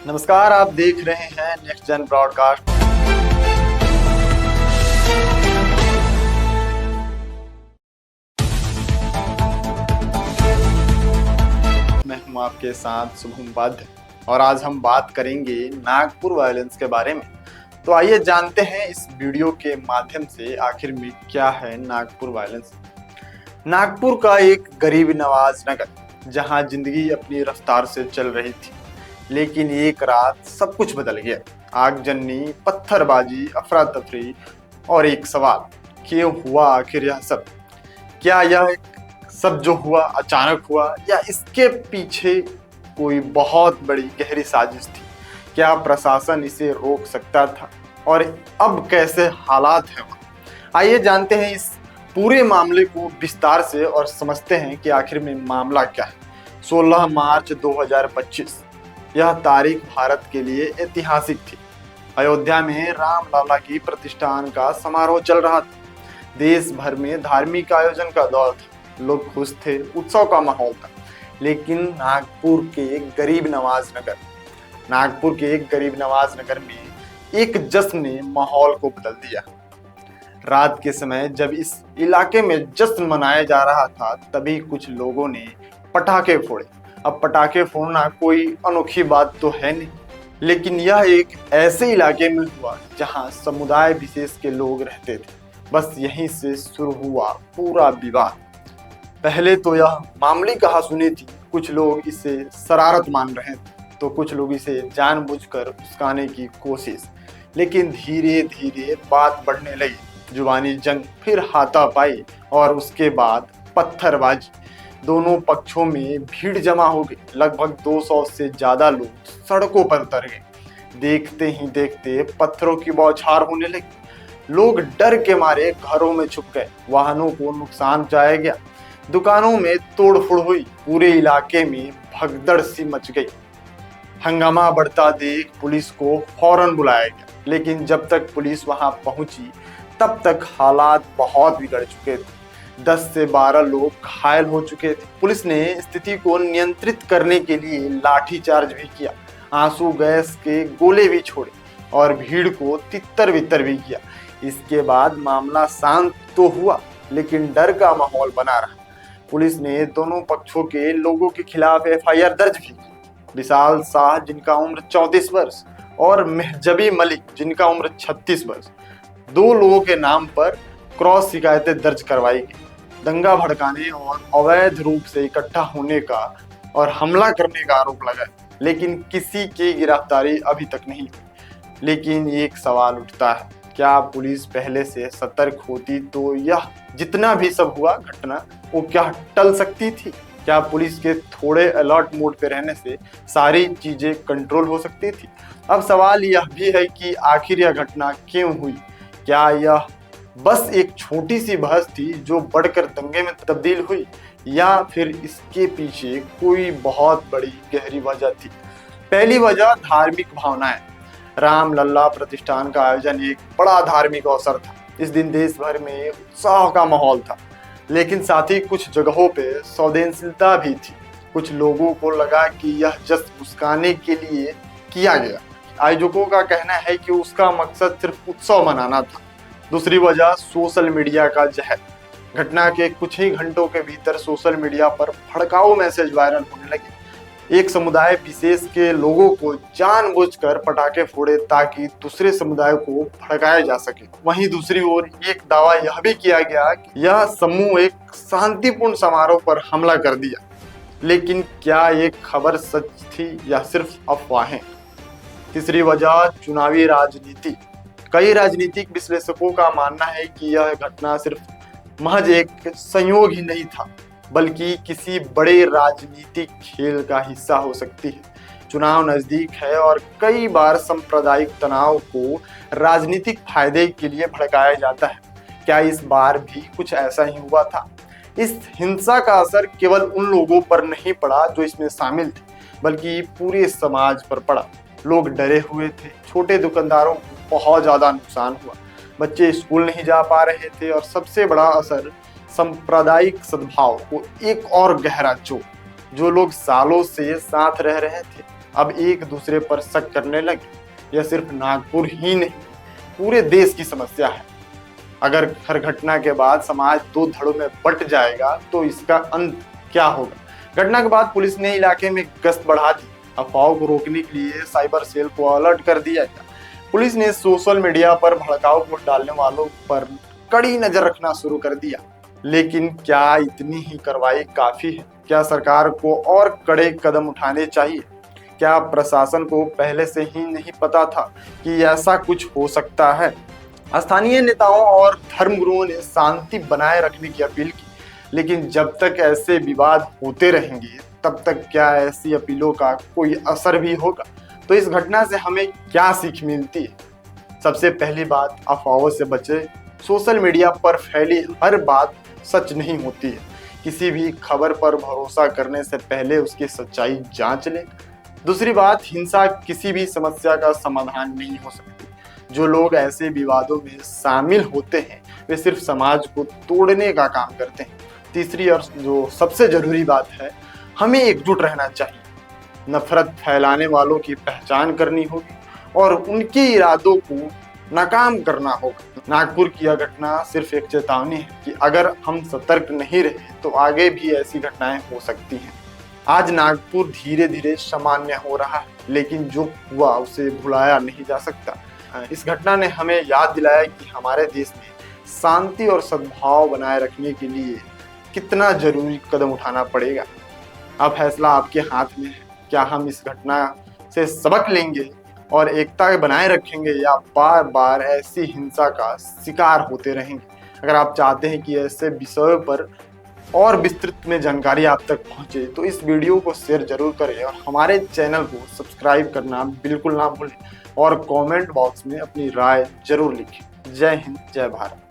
नमस्कार, आप देख रहे हैं नेक्स्ट जन ब्रॉडकास्ट। मैं हूं आपके साथ शुभम बाध और आज हम बात करेंगे नागपुर वायलेंस के बारे में। तो आइए जानते हैं इस वीडियो के माध्यम से आखिर में क्या है नागपुर वायलेंस। नागपुर का एक गरीब नवाज नगर जहां जिंदगी अपनी रफ्तार से चल रही थी, लेकिन एक रात सब कुछ बदल गया। आगजनी, पत्थरबाजी, अफरा तफरी और एक सवाल, क्यों हुआ आखिर यह सब? क्या यह सब जो हुआ अचानक हुआ या इसके पीछे कोई बहुत बड़ी गहरी साजिश थी? क्या प्रशासन इसे रोक सकता था और अब कैसे हालात हैं? आइए जानते हैं इस पूरे मामले को विस्तार से और समझते हैं कि आखिर में मामला क्या है। 16 मार्च 2025 यह तारीख भारत के लिए ऐतिहासिक थी। अयोध्या में रामलला की प्रतिष्ठान का समारोह चल रहा था। देश भर में धार्मिक आयोजन का दौर था, लोग खुश थे, उत्सव का माहौल था। लेकिन नागपुर के एक गरीब नवाज नगर में एक जश्न ने माहौल को बदल दिया। रात के समय जब इस इलाके में जश्न मनाया जा रहा था, तभी कुछ लोगों ने पटाखे फोड़े। अब पटाखे फोड़ना कोई अनोखी बात तो है नहीं, लेकिन यह एक ऐसे इलाके में हुआ जहां समुदाय विशेष के लोग रहते थे। बस यहीं से शुरू हुआ पूरा विवाद। पहले तो यह मामूली कहासुनी थी। कुछ लोग इसे शरारत मान रहे थे तो कुछ लोग इसे जानबूझकर उकसाने की कोशिश। लेकिन धीरे धीरे बात बढ़ने लगी। जुबानी जंग, फिर हाथापाई और उसके बाद पत्थरबाजी। दोनों पक्षों में भीड़ जमा हो गई। लगभग 200 से ज्यादा लोग सड़कों पर उतर गए। देखते ही देखते पत्थरों की बौछार होने लगी। लोग डर के मारे घरों में छुप गए। वाहनों को नुकसान पहुंचाया गया, दुकानों में तोड़फोड़ हुई, पूरे इलाके में भगदड़ सी मच गई। हंगामा बढ़ता देख पुलिस को फौरन बुलाया गया, लेकिन जब तक पुलिस वहां पहुंची तब तक हालात बहुत बिगड़ चुके थे। 10 से 12 लोग घायल हो चुके थे। पुलिस ने स्थिति को नियंत्रित करने के लिए लाठीचार्ज भी किया, आंसू गैस के गोले भी छोड़े और भीड़ को तितर बितर भी किया। इसके बाद मामला शांत तो हुआ, लेकिन डर का माहौल बना रहा। पुलिस ने दोनों पक्षों के लोगों के खिलाफ FIR दर्ज भी की। विशाल शाह, जिनका उम्र 34 वर्ष, और मेहजबी मलिक, जिनका उम्र 36 वर्ष, 2 लोगों के नाम पर क्रॉस शिकायतें दर्ज करवाई गई। दंगा भड़काने और अवैध रूप से इकट्ठा होने का और हमला करने का आरोप लगा, लेकिन किसी की गिरफ्तारी अभी तक नहीं हुई। लेकिन एक सवाल उठता है, क्या पुलिस पहले से सतर्क होती तो यह जितना भी सब हुआ घटना वो क्या टल सकती थी? क्या पुलिस के थोड़े अलर्ट मोड पे रहने से सारी चीजें कंट्रोल हो सकती थी? अब सवाल यह भी है कि आखिर यह घटना क्यों हुई? क्या यह बस एक छोटी सी बहस थी जो बढ़कर दंगे में तब्दील हुई, या फिर इसके पीछे कोई बहुत बड़ी गहरी वजह थी? पहली वजह धार्मिक भावनाएं। रामलला प्रतिष्ठान का आयोजन एक बड़ा धार्मिक अवसर था। इस दिन देश भर में उत्साह का माहौल था, लेकिन साथ ही कुछ जगहों पे संवेदनशीलता भी थी। कुछ लोगों को लगा कि यह जश्न उकसाने के लिए किया गया। आयोजकों का कहना है कि उसका मकसद सिर्फ उत्सव मनाना था। दूसरी वजह सोशल मीडिया का जहर। घटना के कुछ ही घंटों के भीतर सोशल मीडिया पर भड़काऊ मैसेज वायरल होने लगे। एक समुदाय विशेष के लोगों को जानबूझकर पटाखे फोड़े ताकि दूसरे समुदाय को भड़काया जा सके। वहीं दूसरी ओर एक दावा यह भी किया गया कि यह समूह एक शांतिपूर्ण समारोह पर हमला कर दिया। लेकिन क्या ये खबर सच थी या सिर्फ अफवाहें? तीसरी वजह चुनावी राजनीति। कई राजनीतिक विश्लेषकों का मानना है कि यह घटना सिर्फ महज एक संयोग ही नहीं था, बल्कि किसी बड़े राजनीतिक खेल का हिस्सा हो सकती है। चुनाव नजदीक है और कई बार सांप्रदायिक तनाव को राजनीतिक फायदे के लिए भड़काया जाता है। क्या इस बार भी कुछ ऐसा ही हुआ था? इस हिंसा का असर केवल उन लोगों पर नहीं पड़ा जो इसमें शामिल थे, बल्कि पूरे समाज पर पड़ा। लोग डरे हुए थे, छोटे दुकानदारों को बहुत ज्यादा नुकसान हुआ, बच्चे स्कूल नहीं जा पा रहे थे और सबसे बड़ा असर सांप्रदायिक सद्भाव को एक और गहरा चोट। जो लोग सालों से साथ रह रहे थे अब एक दूसरे पर शक करने लगे। यह सिर्फ नागपुर ही नहीं, पूरे देश की समस्या है। अगर हर घटना के बाद समाज दो धड़ों में बंट जाएगा तो इसका अंत क्या होगा। घटना के बाद पुलिस ने इलाके में गश्त बढ़ा दी। अफवाहों को रोकने के लिए साइबर सेल को अलर्ट कर दिया गया। पुलिस ने सोशल मीडिया पर भड़काऊ पोस्ट डालने वालों पर कड़ी नजर रखना शुरू कर दिया। लेकिन क्या इतनी ही कार्रवाई काफी है? क्या सरकार को और कड़े कदम उठाने चाहिए? क्या प्रशासन को पहले से ही नहीं पता था कि ऐसा कुछ हो सकता है? स्थानीय नेताओं और धर्मगुरुओं ने शांति बनाए रखने की अपील की, लेकिन जब तक ऐसे विवाद होते रहेंगे तब तक क्या ऐसी अपीलों का कोई असर भी होगा? तो इस घटना से हमें क्या सीख मिलती है? सबसे पहली बात, अफवाहों से बचे। सोशल मीडिया पर फैली हर बात सच नहीं होती है। किसी भी खबर पर भरोसा करने से पहले उसकी सच्चाई जांच लें। दूसरी बात, हिंसा किसी भी समस्या का समाधान नहीं हो सकती। जो लोग ऐसे विवादों में शामिल होते हैं वे सिर्फ समाज को तोड़ने का काम करते हैं। तीसरी और जो सबसे जरूरी बात है, हमें एकजुट रहना चाहिए। नफरत फैलाने वालों की पहचान करनी होगी और उनके इरादों को नाकाम करना होगा। नागपुर की यह घटना सिर्फ एक चेतावनी है कि अगर हम सतर्क नहीं रहे तो आगे भी ऐसी घटनाएं हो सकती हैं। आज नागपुर धीरे धीरे सामान्य हो रहा है, लेकिन जो हुआ उसे भुलाया नहीं जा सकता। इस घटना ने हमें याद दिलाया कि हमारे देश में शांति और सद्भाव बनाए रखने के लिए कितना जरूरी कदम उठाना पड़ेगा। अब फैसला आपके हाथ में है। क्या हम इस घटना से सबक लेंगे और एकता बनाए रखेंगे या बार बार ऐसी हिंसा का शिकार होते रहेंगे? अगर आप चाहते हैं कि ऐसे विषयों पर और विस्तृत में जानकारी आप तक पहुंचे तो इस वीडियो को शेयर जरूर करें और हमारे चैनल को सब्सक्राइब करना बिल्कुल ना भूलें और कमेंट बॉक्स में अपनी राय जरूर लिखें। जय हिंद, जय भारत।